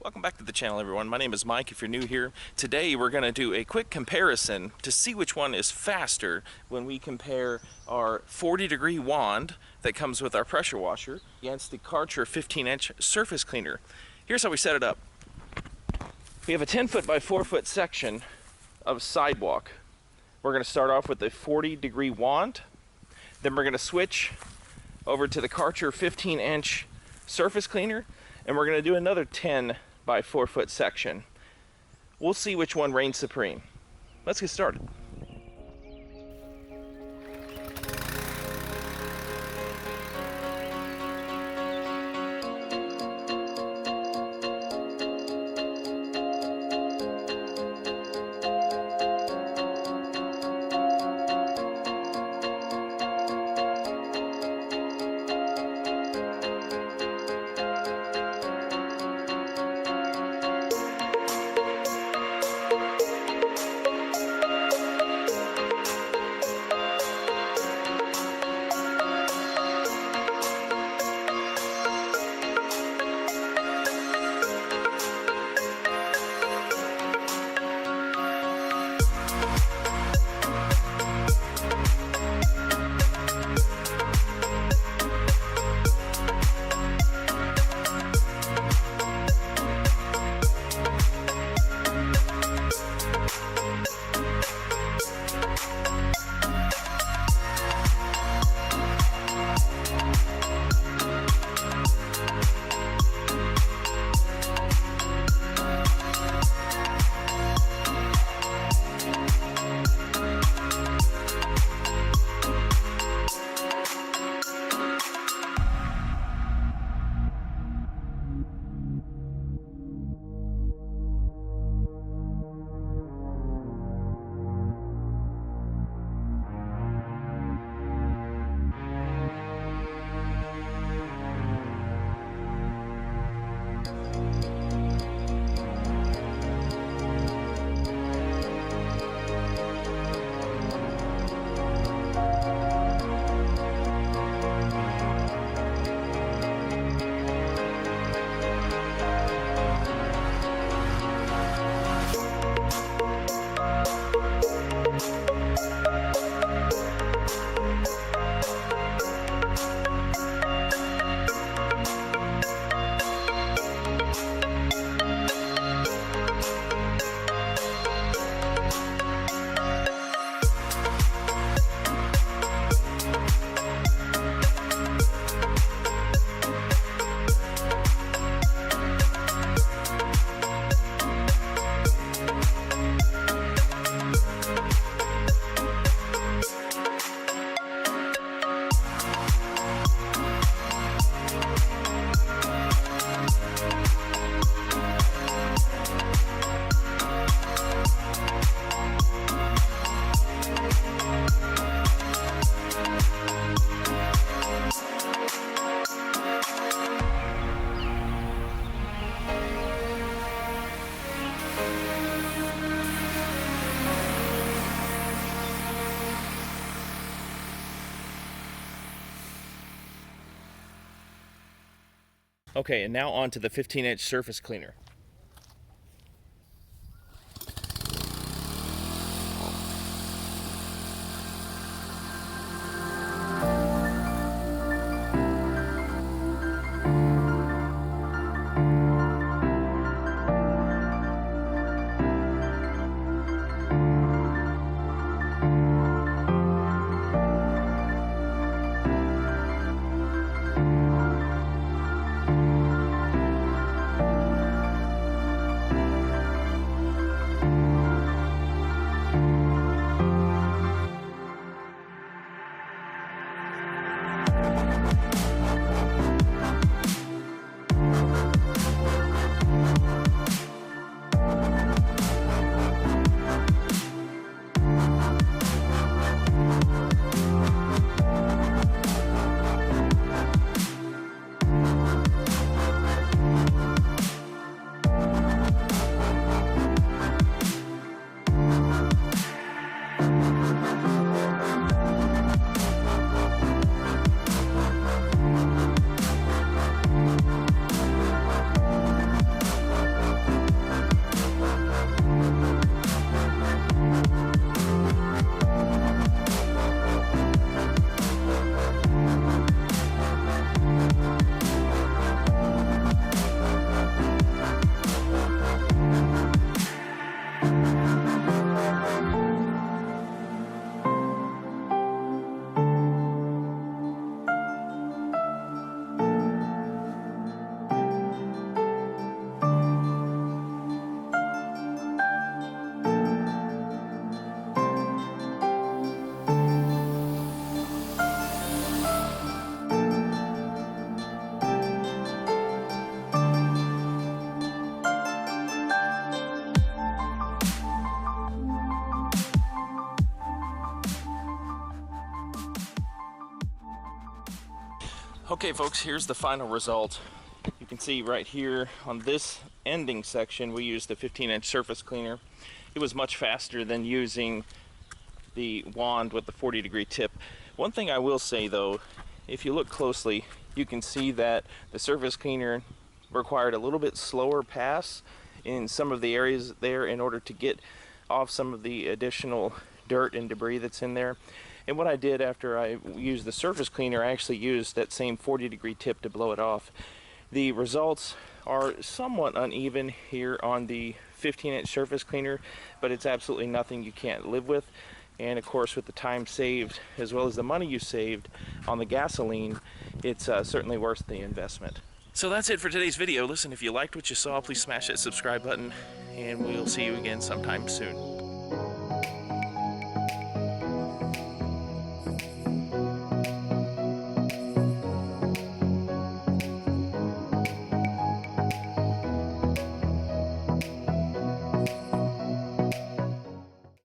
Welcome back to the channel, everyone. My name is Mike if you're new here. Today we're going to do a quick comparison to see which one is faster when we compare our 40-degree wand that comes with our pressure washer against the Karcher 15-inch surface cleaner. Here's how we set it up. We have a 10-foot by 4-foot section of sidewalk. We're going to start off with the 40-degree wand. Then we're going to switch over to the Karcher 15-inch surface cleaner, and we're going to do another 10 by 4-foot section. We'll see which one reigns supreme. Let's get started. Okay, and now on to the 15-inch surface cleaner. Okay folks, here's the final result. You can see right here on this ending section we used the 15-inch surface cleaner. It was much faster than using the wand with the 40-degree tip. One thing I will say though, if you look closely, you can see that the surface cleaner required a little bit slower pass in some of the areas there in order to get off some of the additional dirt and debris that's in there. And what I did after I used the surface cleaner, I actually used that same 40-degree tip to blow it off. The results are somewhat uneven here on the 15-inch surface cleaner, but it's absolutely nothing you can't live with. And of course, with the time saved as well as the money you saved on the gasoline, it's certainly worth the investment. So that's it for today's video. Listen, if you liked what you saw, please smash that subscribe button, and we'll see you again sometime soon.